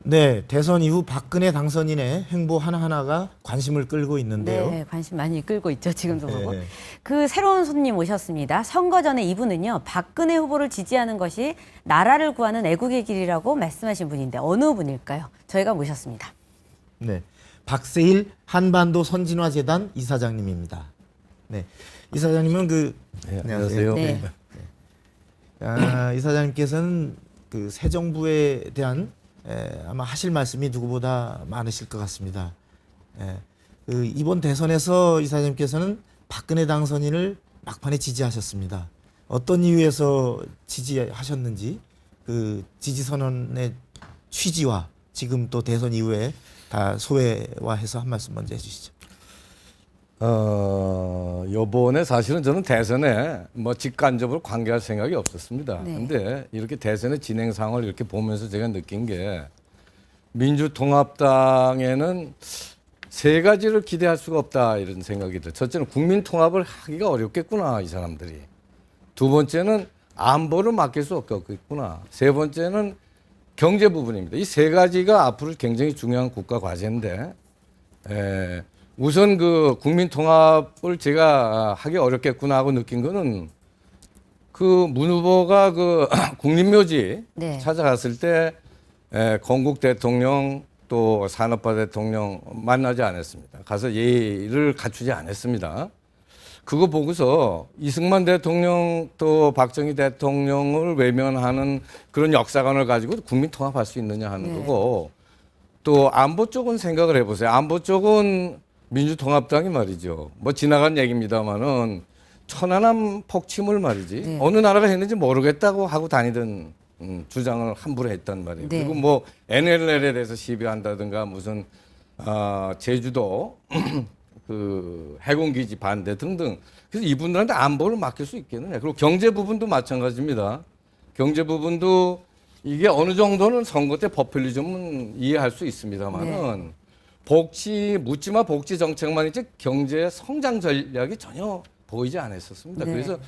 네, 대선 이후 박근혜 당선인의 행보 하나하나가 관심을 끌고 있는데요. 네, 관심 많이 끌고 있죠. 지금도 보고. 네. 그 새로운 손님 오셨습니다. 선거 전에 이분은요. 박근혜 후보를 지지하는 것이 나라를 구하는 애국의 길이라고 말씀하신 분인데 어느 분일까요? 저희가 모셨습니다. 네, 박세일 한반도 선진화재단 이사장님입니다. 네, 이사장님은 네, 안녕하세요. 네. 이사장님께서는 그 새 정부에 대한 아마 하실 말씀이 누구보다 많으실 것 같습니다. 그 이번 대선에서 이사장님께서는 박근혜 당선인을 막판에 지지하셨습니다. 어떤 이유에서 지지하셨는지 그 지지 선언의 취지와 지금 또 대선 이후에 다 소외화해서 한 말씀 먼저 해주시죠. 요번에 사실은 저는 대선에 뭐 직간접으로 관계할 생각이 없었습니다. 네. 근데 이렇게 대선의 진행 상황을 이렇게 보면서 제가 느낀 게 민주통합당에는 세 가지를 기대할 수가 없다 이런 생각이 들어요. 첫째는 국민 통합을 하기가 어렵겠구나 이 사람들이. 두 번째는 안보를 맡길 수 없겠구나. 세 번째는 경제 부분입니다. 이 세 가지가 앞으로 굉장히 중요한 국가 과제인데 우선 그 국민 통합을 제가 하기 어렵겠구나 하고 느낀 거는 그 문 후보가 그 국립묘지 네. 찾아갔을 때 건국 대통령 또 산업화 대통령 만나지 않았습니다. 가서 예의를 갖추지 않았습니다. 그거 보고서 이승만 대통령 또 박정희 대통령을 외면하는 그런 역사관을 가지고 국민 통합할 수 있느냐 하는 네. 거고 또 안보 쪽은 생각을 해보세요. 안보 쪽은 민주통합당이 말이죠. 뭐 지나간 얘기입니다만은 천안함 폭침을 말이지 네. 어느 나라가 했는지 모르겠다고 하고 다니던 주장을 함부로 했단 말이에요. 네. 그리고 뭐 NLL에 대해서 시비한다든가 무슨 제주도 그 해군기지 반대 등등. 그래서 이분들한테 안보를 맡길 수 있겠느냐. 그리고 경제 부분도 마찬가지입니다. 경제 부분도 이게 어느 정도는 선거 때 포퓰리즘은 이해할 수 있습니다만은 묻지마 복지 정책만 있지 경제 성장 전략이 전혀 보이지 않았었습니다. 네. 그래서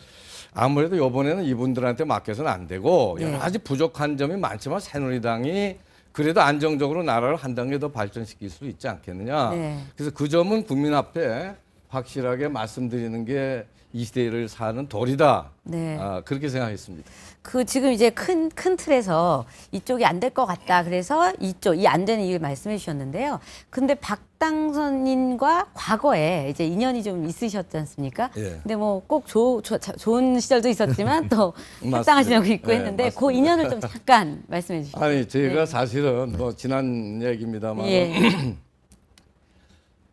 아무래도 이번에는 이분들한테 맡겨서는 안 되고 네. 여러 가지 부족한 점이 많지만 새누리당이 그래도 안정적으로 나라를 한 단계 더 발전시킬 수 있지 않겠느냐. 네. 그래서 그 점은 국민 앞에 확실하게 말씀드리는 게 이 시대를 사는 도리다. 네. 그렇게 생각했습니다. 그 지금 이제 큰 틀에서 이쪽이 안 될 것 같다. 그래서 이 안 되는 이유 말씀해 주셨는데요. 근데 박 당선인과 과거에 이제 인연이 좀 있으셨지 않습니까? 예. 근데 뭐 꼭 좋은 시절도 있었지만 또 맞습니다. 합당하신 적이 있고 예, 했는데 그 맞습니다. 인연을 좀 잠깐 말씀해 주시죠. 아니 제가 네. 사실은 뭐 지난 얘기입니다만 예.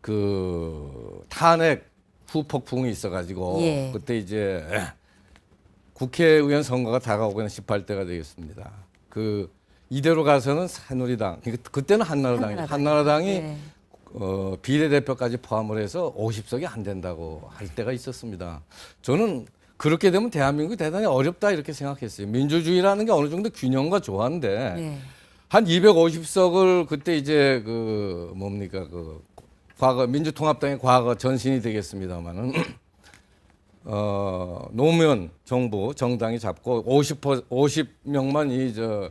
그 탄핵 후폭풍이 있어가지고 예. 그때 이제 국회의원 선거가 다가오고 18대가 되겠습니다. 그 이대로 가서는 새누리당, 그때는 한나라당이 네. 비례대표까지 포함을 해서 50석이 안 된다고 할 때가 있었습니다. 저는 그렇게 되면 대한민국이 대단히 어렵다 이렇게 생각했어요. 민주주의라는 게 어느 정도 균형과 조화인데 네. 한 250석을 그때 이제 그 뭡니까 그 과거 민주통합당의 과거 전신이 되겠습니다만은 노무현 정부 정당이 잡고 50명만 이 저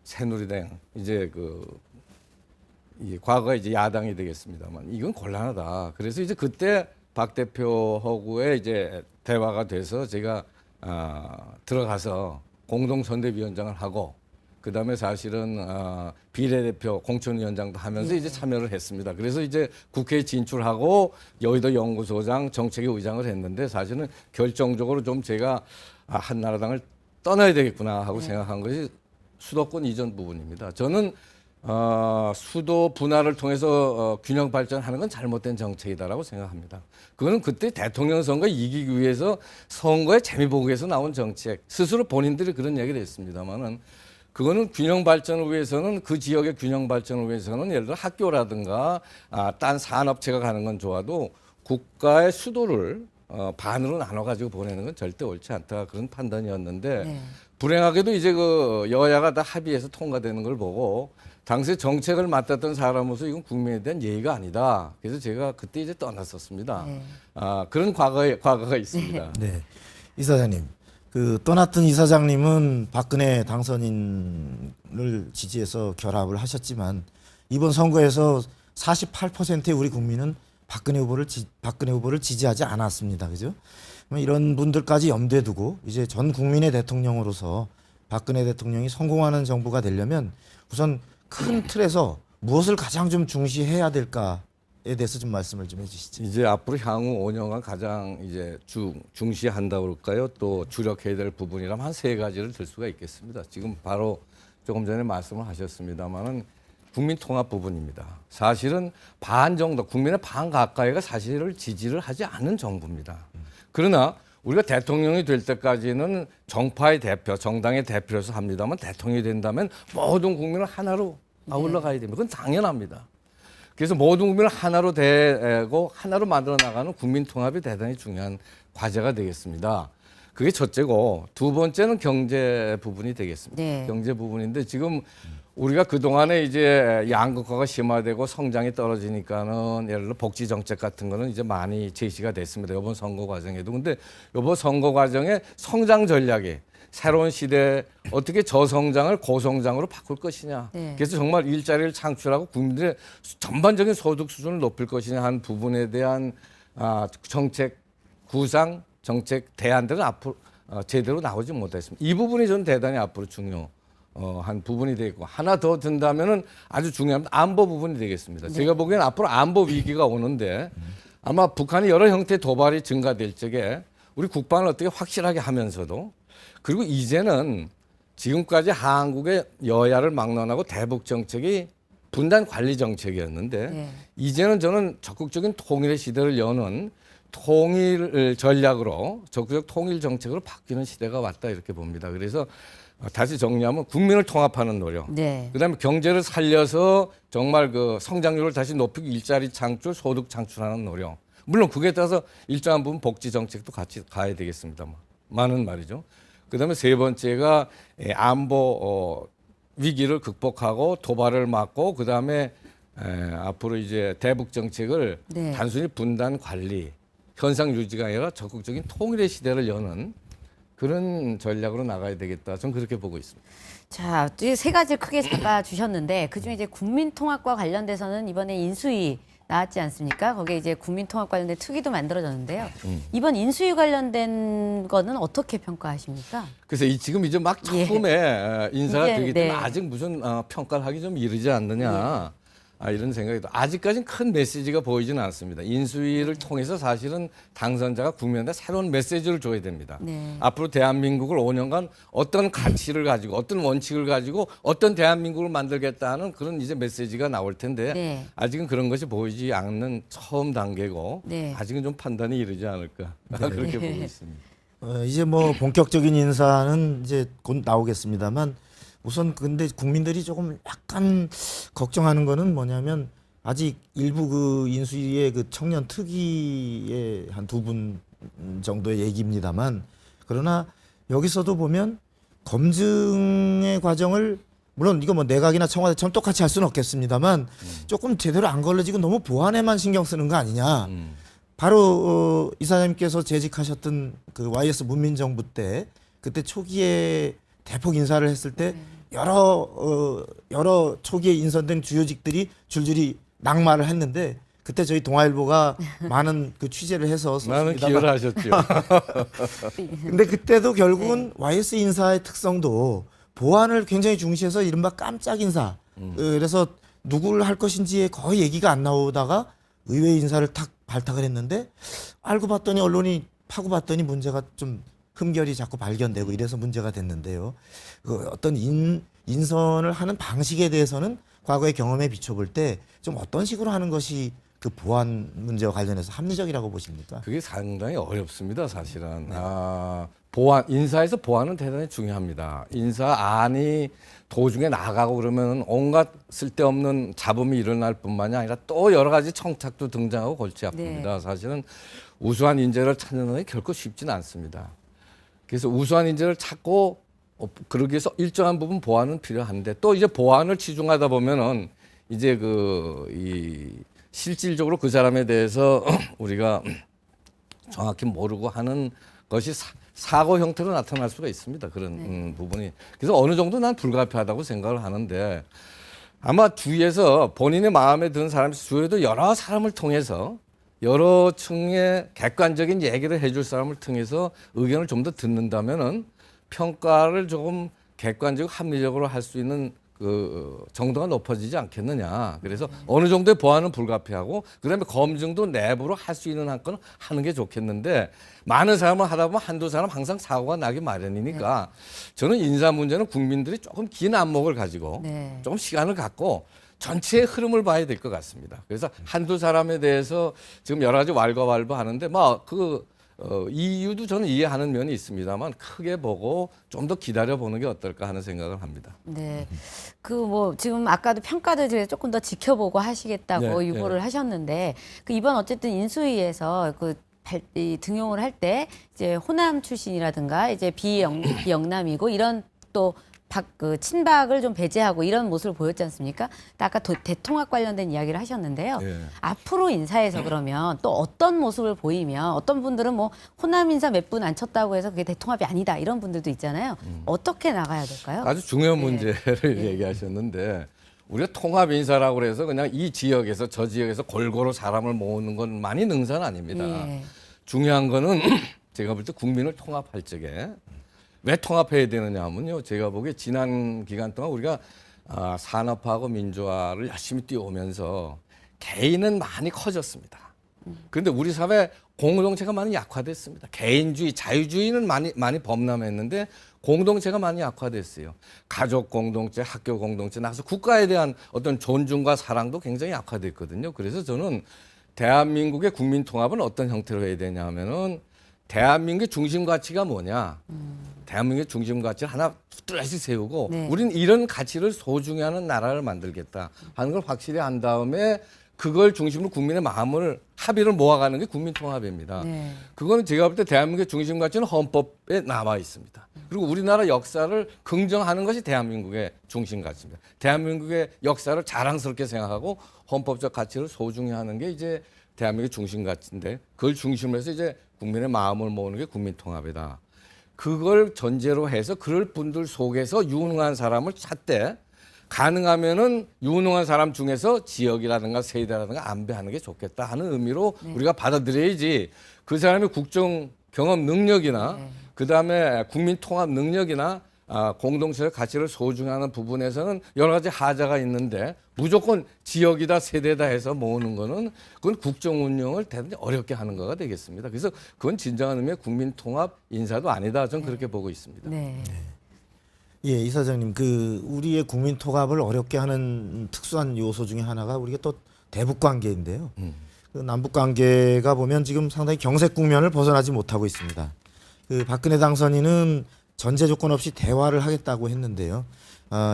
새누리당 이제 이 과거에 이제 야당이 되겠습니다만 이건 곤란하다. 그래서 이제 그때 박 대표하고의 이제 대화가 돼서 제가 들어가서 공동선대위원장을 하고 그다음에 사실은 비례대표 공천위원장도 하면서 이제 참여를 했습니다. 그래서 이제 국회에 진출하고 여의도 연구소장 정책위 의장을 했는데 사실은 결정적으로 좀 제가 한나라당을 떠나야 되겠구나 하고 생각한 것이 수도권 이전 부분입니다. 저는 수도 분할을 통해서 균형 발전하는 건 잘못된 정책이다라고 생각합니다. 그거는 그때 대통령 선거 이기기 위해서 선거에 재미 보기 위해서 나온 정책. 스스로 본인들이 그런 얘기를 했습니다만은 그거는 균형 발전을 위해서는 그 지역의 균형 발전을 위해서는 예를 들어 학교라든가 딴 산업체가 가는 건 좋아도 국가의 수도를 반으로 나눠 가지고 보내는 건 절대 옳지 않다 그런 판단이었는데 네. 불행하게도 이제 그 여야가 다 합의해서 통과되는 걸 보고 당시 정책을 맡았던 사람으로서 이건 국민에 대한 예의가 아니다. 그래서 제가 그때 이제 떠났었습니다. 네. 그런 과거가 있습니다. 네, 이사장님. 그 떠났던 이사장님은 박근혜 당선인을 지지해서 결합을 하셨지만 이번 선거에서 48%의 우리 국민은 박근혜 후보를 지지하지 않았습니다. 그죠? 이런 분들까지 염두에 두고 이제 전 국민의 대통령으로서 박근혜 대통령이 성공하는 정부가 되려면 우선 큰 틀에서 무엇을 가장 좀 중시해야 될까에 대해서 좀 말씀을 좀 해주시죠. 이제 앞으로 향후 5년간 가장 이제 중시한다고 그럴까요? 또 주력해야 될 부분이라면 한 세 가지를 들 수가 있겠습니다. 지금 바로 조금 전에 말씀을 하셨습니다만은 국민 통합 부분입니다. 사실은 반 정도, 국민의 반 가까이가 사실을 지지를 하지 않는 정부입니다. 그러나 우리가 대통령이 될 때까지는 정파의 대표, 정당의 대표로서 합니다만 대통령이 된다면 모든 국민을 하나로 아울러 가야 됩니다. 그건 당연합니다. 그래서 모든 국민을 하나로 대고 하나로 만들어 나가는 국민 통합이 대단히 중요한 과제가 되겠습니다. 그게 첫째고 두 번째는 경제 부분이 되겠습니다. 네. 경제 부분인데 지금 우리가 그동안에 이제 양극화가 심화되고 성장이 떨어지니까는 예를 들어 복지 정책 같은 거는 이제 많이 제시가 됐습니다. 이번 선거 과정에도. 근데 이번 선거 과정에 성장 전략이 새로운 시대에 어떻게 저성장을 고성장으로 바꿀 것이냐. 네. 그래서 정말 일자리를 창출하고 국민들의 전반적인 소득 수준을 높일 것이냐 한 부분에 대한 정책 구상, 정책 대안들은 앞으로 제대로 나오지 못했습니다. 이 부분이 저는 대단히 앞으로 한 부분이 되겠고 하나 더 든다면은 아주 중요한 안보 부분이 되겠습니다. 네. 제가 보기에는 앞으로 안보 위기가 오는데 아마 북한이 여러 형태의 도발이 증가될 적에 우리 국방을 어떻게 확실하게 하면서도 그리고 이제는 지금까지 한국의 여야를 막론하고 대북 정책이 분단 관리 정책이었는데 네. 이제는 저는 적극적인 통일의 시대를 여는 통일 전략으로 적극적 통일 정책으로 바뀌는 시대가 왔다 이렇게 봅니다. 그래서 다시 정리하면 국민을 통합하는 노력, 네. 그다음에 경제를 살려서 정말 그 성장률을 다시 높이고 일자리 창출, 소득 창출하는 노력. 물론 그에 따라서 일정한 부분 복지 정책도 같이 가야 되겠습니다만 많은 말이죠. 그다음에 세 번째가 안보 위기를 극복하고 도발을 막고 그다음에 앞으로 이제 대북 정책을 네. 단순히 분단 관리, 현상 유지가 아니라 적극적인 통일의 시대를 여는 그런 전략으로 나가야 되겠다. 저는 그렇게 보고 있습니다. 자, 이세 가지 크게 잡아주셨는데 그중에 이제 국민통합과 관련돼서는 이번에 인수위 나왔지 않습니까? 거기에 이제 국민통합 관련된 특위도 만들어졌는데요. 이번 인수위 관련된 거는 어떻게 평가하십니까? 그래서 지금 이제 막 예. 처음에 인사가 이제, 되기 때문에 네. 아직 무슨 평가를 하기 좀 이르지 않느냐. 이런 생각이 아직까지는 큰 메시지가 보이지는 않습니다. 인수위를 통해서 사실은 당선자가 국민한테 새로운 메시지를 줘야 됩니다. 네. 앞으로 대한민국을 5년간 어떤 가치를 가지고 어떤 원칙을 가지고 어떤 대한민국을 만들겠다는 그런 이제 메시지가 나올 텐데 네. 아직은 그런 것이 보이지 않는 처음 단계고 네. 아직은 좀 판단이 이르지 않을까 그렇게 보고 있습니다. 이제 뭐 본격적인 인사는 이제 곧 나오겠습니다만 우선 근데 국민들이 조금 약간 걱정하는 거는 뭐냐면 아직 일부 그 인수위의 그 청년 특위의 한 두 분 정도의 얘기입니다만 그러나 여기서도 보면 검증의 과정을 물론 이거 뭐 내각이나 청와대처럼 똑같이 할 수는 없겠습니다만 조금 제대로 안 걸러지고 너무 보안에만 신경 쓰는 거 아니냐. 바로 이사장님께서 재직하셨던 그 YS 문민정부 때 그때 초기에 대폭 인사를 했을 때 여러 초기에 인선된 주요직들이 줄줄이 낙마를 했는데 그때 저희 동아일보가 많은 그 취재를 해서 많은 썼습니다만 기여를 하셨죠. 근데 그때도 결국은 YS 인사의 특성도 보안을 굉장히 중시해서 이른바 깜짝 인사. 그래서 누구를 할 것인지에 거의 얘기가 안 나오다가 의회 인사를 탁 발탁을 했는데 알고 봤더니 언론이 파고 봤더니 문제가 좀 흠결이 자꾸 발견되고 이래서 문제가 됐는데요. 그 어떤 인선을 하는 방식에 대해서는 과거의 경험에 비춰볼 때 좀 어떤 식으로 하는 것이 그 보안 문제와 관련해서 합리적이라고 보십니까? 그게 상당히 어렵습니다, 사실은. 보안, 인사에서 보안은 대단히 중요합니다. 인사 안이 도중에 나가고 그러면 온갖 쓸데없는 잡음이 일어날 뿐만이 아니라 또 여러 가지 청탁도 등장하고 골치 아픕니다. 사실은 우수한 인재를 찾는 게 결코 쉽지는 않습니다. 그래서 우수한 인재를 찾고 그러기 위해서 일정한 부분 보안은 필요한데 또 이제 보안을 치중하다 보면은 이제 실질적으로 그 사람에 대해서 우리가 정확히 모르고 하는 것이 사고 형태로 나타날 수가 있습니다. 그런 부분이. 그래서 어느 정도 난 불가피하다고 생각을 하는데 아마 주위에서 본인의 마음에 드는 사람이 주위에도 여러 사람을 통해서 여러 층의 객관적인 얘기를 해줄 사람을 통해서 의견을 좀 더 듣는다면은 평가를 조금 객관적이고 합리적으로 할 수 있는 그 정도가 높아지지 않겠느냐. 그래서 어느 정도의 보완은 불가피하고 그다음에 검증도 내부로 할 수 있는 한건 하는 게 좋겠는데 많은 사람을 하다 보면 한두 사람 항상 사고가 나기 마련이니까 저는 인사 문제는 국민들이 조금 긴 안목을 가지고 네. 조금 시간을 갖고 전체의 흐름을 봐야 될 것 같습니다. 그래서 한두 사람에 대해서 지금 여러 가지 왈가왈부하는데 이유도 저는 이해하는 면이 있습니다만 크게 보고 좀 더 기다려 보는 게 어떨까 하는 생각을 합니다. 네. 그 뭐 지금 아까도 평가들을 조금 더 지켜보고 하시겠다고 네, 유보를 하셨는데 그 이번 어쨌든 인수위에서 이 등용을 할 때 이제 호남 출신이라든가 이제 비영남이고 이런 또 친박을 좀 배제하고 이런 모습을 보였지 않습니까? 아까 대통합 관련된 이야기를 하셨는데요. 예. 앞으로 인사에서 그러면 또 어떤 모습을 보이면 어떤 분들은 뭐 호남 인사 몇 분 안 쳤다고 해서 그게 대통합이 아니다 이런 분들도 있잖아요. 어떻게 나가야 될까요? 아주 중요한 네. 문제를 얘기하셨는데 우리가 통합 인사라고 그래서 그냥 이 지역에서 저 지역에서 골고루 사람을 모으는 건 많이 능사는 아닙니다. 예. 중요한 거는 제가 볼 때 국민을 통합할 적에 왜 통합해야 되느냐 하면요. 제가 보기에 지난 기간 동안 우리가 산업화하고 민주화를 열심히 뛰어오면서 개인은 많이 커졌습니다. 그런데 우리 사회 공동체가 많이 약화됐습니다. 개인주의, 자유주의는 많이 범람했는데 공동체가 많이 약화됐어요. 가족 공동체, 학교 공동체, 나서 국가에 대한 어떤 존중과 사랑도 굉장히 약화됐거든요. 그래서 저는 대한민국의 국민 통합은 어떤 형태로 해야 되냐 하면은 대한민국의 중심 가치가 뭐냐? 대한민국의 중심 가치를 하나 뚜렷이 세우고 네. 우리는 이런 가치를 소중히 하는 나라를 만들겠다 하는 걸 확실히 한 다음에 그걸 중심으로 국민의 마음을 합의를 모아가는 게 국민 통합입니다. 네. 그거는 제가 볼 때 대한민국의 중심 가치는 헌법에 남아 있습니다. 그리고 우리나라 역사를 긍정하는 것이 대한민국의 중심 가치입니다. 대한민국의 역사를 자랑스럽게 생각하고 헌법적 가치를 소중히 하는 게 이제 대한민국의 중심 가치인데 그걸 중심으로 해서 이제 국민의 마음을 모으는 게 국민 통합이다. 그걸 전제로 해서 그럴 분들 속에서 유능한 사람을 찾되 가능하면은 유능한 사람 중에서 지역이라든가 세대라든가 안배하는 게 좋겠다 하는 의미로 우리가 받아들여야지 그 사람의 국정 경험 능력이나 그다음에 국민 통합 능력이나 공동체의 가치를 소중하는 부분에서는 여러 가지 하자가 있는데 무조건 지역이다 세대다 해서 모으는 거는 그건 국정 운영을 대단히 어렵게 하는 거가 되겠습니다. 그래서 그건 진정한 의미의 국민 통합 인사도 아니다. 저는 그렇게 보고 있습니다. 네. 예, 이사장님, 우리의 국민 통합을 어렵게 하는 특수한 요소 중에 하나가 우리가 또 대북 관계인데요. 그 남북 관계가 보면 지금 상당히 경색 국면을 벗어나지 못하고 있습니다. 박근혜 당선인은 전제 조건 없이 대화를 하겠다고 했는데요.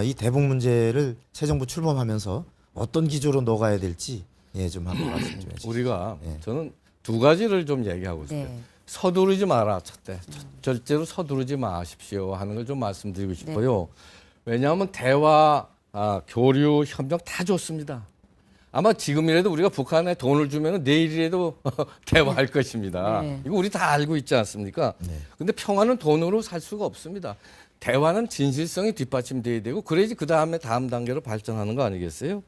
이 대북 문제를 새 정부 출범하면서 어떤 기조로 녹아야 될지 좀 한번 말씀 좀 해주시죠. 우리가 네. 저는 두 가지를 좀 얘기하고 있어요. 네. 서두르지 마라. 첫째. 절대로 서두르지 마십시오 하는 걸 좀 말씀드리고 싶어요. 왜냐하면 대화, 교류, 협력 다 좋습니다. 아마 지금이라도 우리가 북한에 돈을 주면 내일이라도 대화할 것입니다. 네. 이거 우리 다 알고 있지 않습니까? 근데 평화는 돈으로 살 수가 없습니다. 대화는 진실성이 뒷받침돼야 되고 그래야지 그 다음에 다음 단계로 발전하는 거 아니겠어요?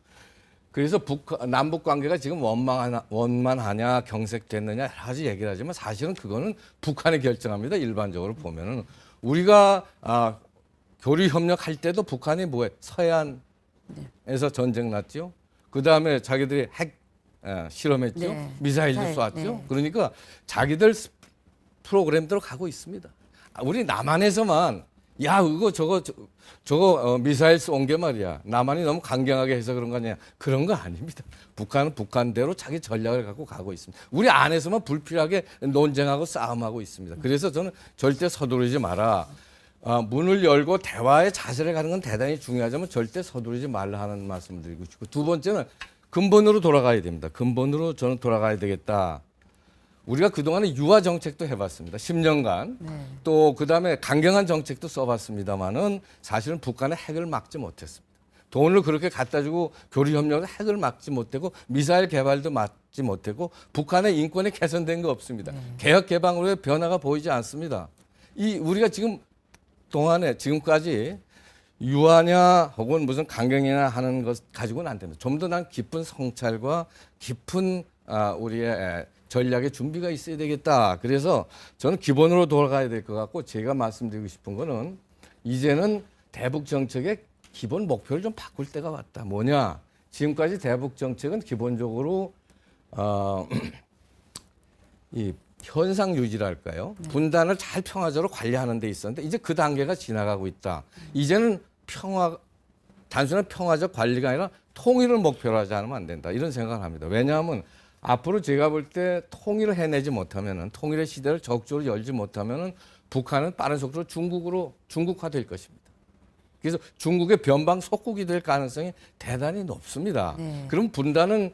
그래서 남북 관계가 지금 원만하냐 경색됐느냐 여러 가지 얘기를 하지만 사실은 그거는 북한이 결정합니다. 일반적으로 보면은 우리가 교류 협력할 때도 북한이 뭐해 서해안에서 전쟁 났죠. 그 다음에 자기들이 핵 실험했죠. 네. 미사일도 네. 쐈죠. 네. 그러니까 자기들 프로그램대로 가고 있습니다. 우리 남한에서만 야 이거 저거 미사일 쏜 게 말이야. 남한이 너무 강경하게 해서 그런 거 아니야. 그런 거 아닙니다. 북한은 북한대로 자기 전략을 갖고 가고 있습니다. 우리 안에서만 불필요하게 논쟁하고 싸움하고 있습니다. 그래서 저는 절대 서두르지 마라. 문을 열고 대화의 자세를 가는 건 대단히 중요하지만 절대 서두르지 말라 하는 말씀을 드리고 싶고 두 번째는 근본으로 돌아가야 됩니다. 근본으로 저는 돌아가야 되겠다. 우리가 그동안에 유화 정책도 해봤습니다. 10년간. 네. 또 그다음에 강경한 정책도 써봤습니다마는 사실은 북한의 핵을 막지 못했습니다. 돈을 그렇게 갖다 주고 교류 협력을 핵을 막지 못하고 미사일 개발도 막지 못하고 북한의 인권이 개선된 거 없습니다. 개혁 개방으로의 변화가 보이지 않습니다. 이 우리가 지금 동안에 지금까지 유아냐 혹은 무슨 강경이나 하는 것 가지고는 안 됩니다. 좀 더 난 깊은 성찰과 깊은 우리의 전략의 준비가 있어야 되겠다. 그래서 저는 기본으로 돌아가야 될 것 같고 제가 말씀드리고 싶은 거는 이제는 대북 정책의 기본 목표를 좀 바꿀 때가 왔다. 뭐냐? 지금까지 대북 정책은 기본적으로 이 현상 유지랄까요? 분단을 잘 평화적으로 관리하는 데 있었는데 이제 그 단계가 지나가고 있다. 이제는 단순한 평화적 관리가 아니라 통일을 목표로 하지 않으면 안 된다. 이런 생각을 합니다. 왜냐하면 앞으로 제가 볼 때 통일을 해내지 못하면은 통일의 시대를 적극적으로 열지 못하면은 북한은 빠른 속도로 중국화될 것입니다. 그래서 중국의 변방 속국이 될 가능성이 대단히 높습니다. 네. 그럼 분단은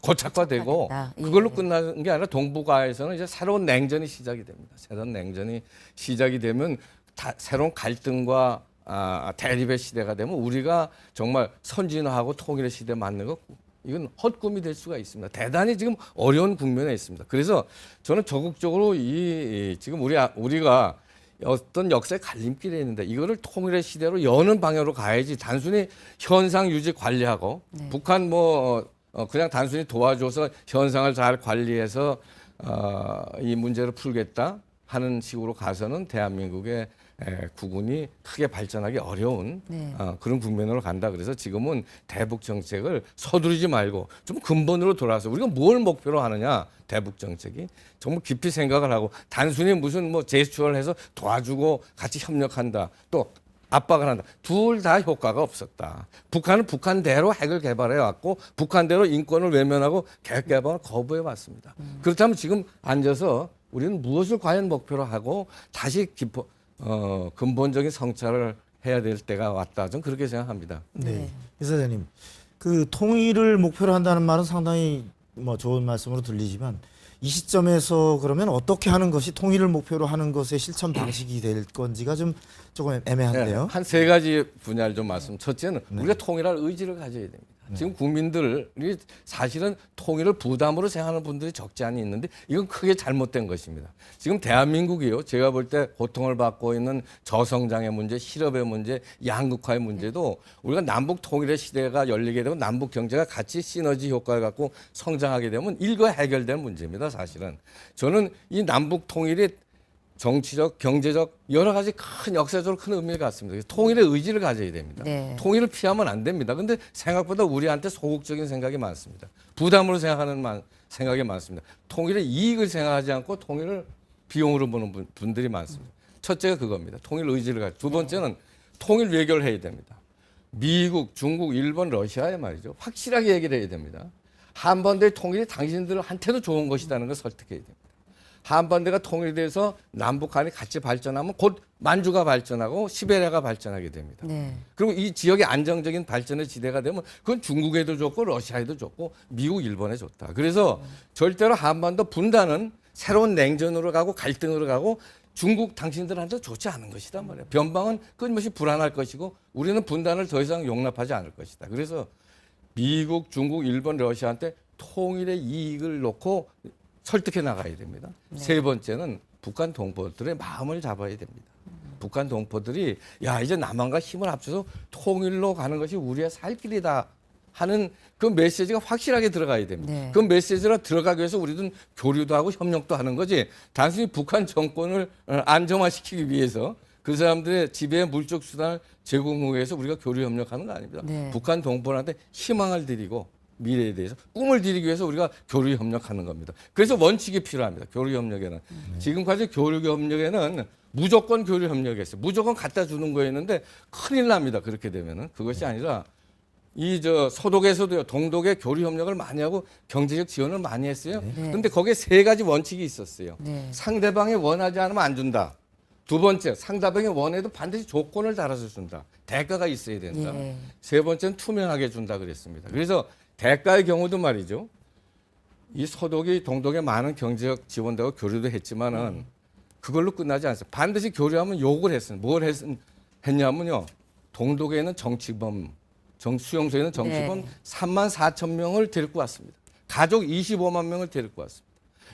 고착화되고 고착화된다. 예. 그걸로 끝나는 게 아니라 동북아에서는 이제 새로운 냉전이 시작이 됩니다. 새로운 냉전이 시작이 되면 새로운 갈등과 대립의 시대가 되면 우리가 정말 선진화하고 통일의 시대에 맞는 것 이건 헛꿈이 될 수가 있습니다. 대단히 지금 어려운 국면에 있습니다. 그래서 저는 적극적으로 지금 우리가 어떤 역사의 갈림길에 있는데 이거를 통일의 시대로 여는 방향으로 가야지 단순히 현상 유지 관리하고 네. 북한 그냥 단순히 도와줘서 현상을 잘 관리해서 이 문제를 풀겠다 하는 식으로 가서는 대한민국의 국군이 크게 발전하기 어려운 네. 그런 국면으로 간다. 그래서 지금은 대북 정책을 서두르지 말고 좀 근본으로 돌아와서 우리가 뭘 목표로 하느냐 대북 정책이 정말 깊이 생각을 하고 단순히 무슨 제스처를 해서 도와주고 같이 협력한다 또 압박을 한다. 둘 다 효과가 없었다. 북한은 북한대로 핵을 개발해 왔고 북한대로 인권을 외면하고 계획 개발을 거부해 왔습니다. 그렇다면 지금 앉아서 우리는 무엇을 과연 목표로 하고 다시 근본적인 성찰을 해야 될 때가 왔다. 저는 그렇게 생각합니다. 네. 이사장님, 그 통일을 목표로 한다는 말은 상당히 좋은 말씀으로 들리지만 이 시점에서 그러면 어떻게 하는 것이 통일을 목표로 하는 것의 실천 방식이 될 건지가 조금 애매한데요. 한 세 가지 분야를 좀 말씀. 첫째는 우리가 통일할 의지를 가져야 됩니다. 지금 국민들이 사실은 통일을 부담으로 생각하는 분들이 적지 않이 있는데 이건 크게 잘못된 것입니다. 지금 대한민국이요. 제가 볼 때 고통을 받고 있는 저성장의 문제, 실업의 문제, 양극화의 문제도 우리가 남북 통일의 시대가 열리게 되고 남북 경제가 같이 시너지 효과를 갖고 성장하게 되면 일거 해결될 문제입니다. 사실은. 저는 이 남북 통일이 정치적, 경제적 여러 가지 큰 역사적으로 큰 의미를 갖습니다. 통일의 의지를 가져야 됩니다. 네. 통일을 피하면 안 됩니다. 근데 생각보다 우리한테 소극적인 생각이 많습니다. 부담으로 생각하는 생각이 많습니다. 통일의 이익을 생각하지 않고 통일을 비용으로 보는 분들이 많습니다. 첫째가 그겁니다. 통일 의지를 가지고. 두 번째는 통일 외교를 해야 됩니다. 미국, 중국, 일본, 러시아에 말이죠. 확실하게 얘기를 해야 됩니다. 한반도의 통일이 당신들한테도 좋은 것이라는 걸 설득해야 됩니다. 한반도가 통일돼서 남북한이 같이 발전하면 곧 만주가 발전하고 시베리아가 발전하게 됩니다. 네. 그리고 이 지역의 안정적인 발전의 지대가 되면 그건 중국에도 좋고 러시아에도 좋고 미국, 일본에 좋다. 그래서 절대로 한반도 분단은 새로운 냉전으로 가고 갈등으로 가고 중국 당신들한테 좋지 않은 것이다 말이야. 변방은 끊임없이 불안할 것이고 우리는 분단을 더 이상 용납하지 않을 것이다. 그래서 미국, 중국, 일본, 러시아한테 통일의 이익을 놓고 설득해 나가야 됩니다. 네. 세 번째는 북한 동포들의 마음을 잡아야 됩니다. 북한 동포들이 이제 남한과 힘을 합쳐서 통일로 가는 것이 우리의 살 길이다 하는 그 메시지가 확실하게 들어가야 됩니다. 네. 그 메시지가 들어가기 위해서 우리는 교류도 하고 협력도 하는 거지 단순히 북한 정권을 안정화시키기 위해서 그 사람들의 지배의 물적 수단을 제공하기 위해서 우리가 교류 협력하는 거 아닙니다. 네. 북한 동포한테 희망을 드리고 미래에 대해서 꿈을 드리기 위해서 우리가 교류 협력하는 겁니다. 그래서 원칙이 필요합니다. 교류 협력에는 지금까지 교류 협력에는 무조건 교류 협력했어요. 무조건 갖다 주는 거였는데 큰일 납니다. 그렇게 되면은 그것이 아니라 소독에서도요 동독에 교류 협력을 많이 하고 경제적 지원을 많이 했어요. 그런데 거기에 세 가지 원칙이 있었어요. 네. 상대방이 원하지 않으면 안 준다. 두 번째, 상대방이 원해도 반드시 조건을 달아서 준다. 대가가 있어야 된다. 예. 세 번째는 투명하게 준다 그랬습니다. 그래서 대가의 경우도 말이죠. 이 소독이 동독에 많은 경제적 지원되고 교류도 했지만은 그걸로 끝나지 않았어요. 반드시 교류하면 욕을 했어요. 뭘 했냐면요. 동독에는 정치범, 수용소에는 정치범 네. 3만 4천 명을 데리고 왔습니다. 가족 25만 명을 데리고 왔습니다.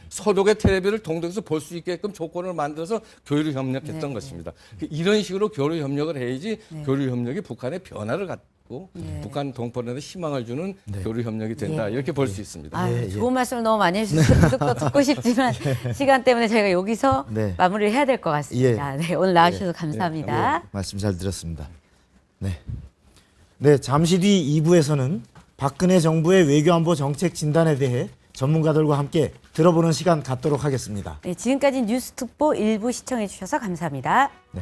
서독의 텔레비를 동독에서 볼 수 있게끔 조건을 만들어서 교류 협력했던 네. 것입니다. 이런 식으로 교류 협력을 해야지 교류 협력이 북한의 변화를 갖고 북한 동포들한테 희망을 주는 교류 협력이 된다. 이렇게 볼 수 있습니다. 아, 예, 예. 좋은 말씀을 너무 많이 해주셔서 또 듣고 싶지만 시간 때문에 저희가 여기서 네. 마무리를 해야 될 것 같습니다. 네, 오늘 나와주셔서 감사합니다. 말씀 잘 들었습니다. 네. 네, 잠시 뒤 2부에서는 박근혜 정부의 외교안보 정책 진단에 대해 전문가들과 함께 들어보는 시간 갖도록 하겠습니다. 네, 지금까지 뉴스특보 일부 시청해 주셔서 감사합니다. 네.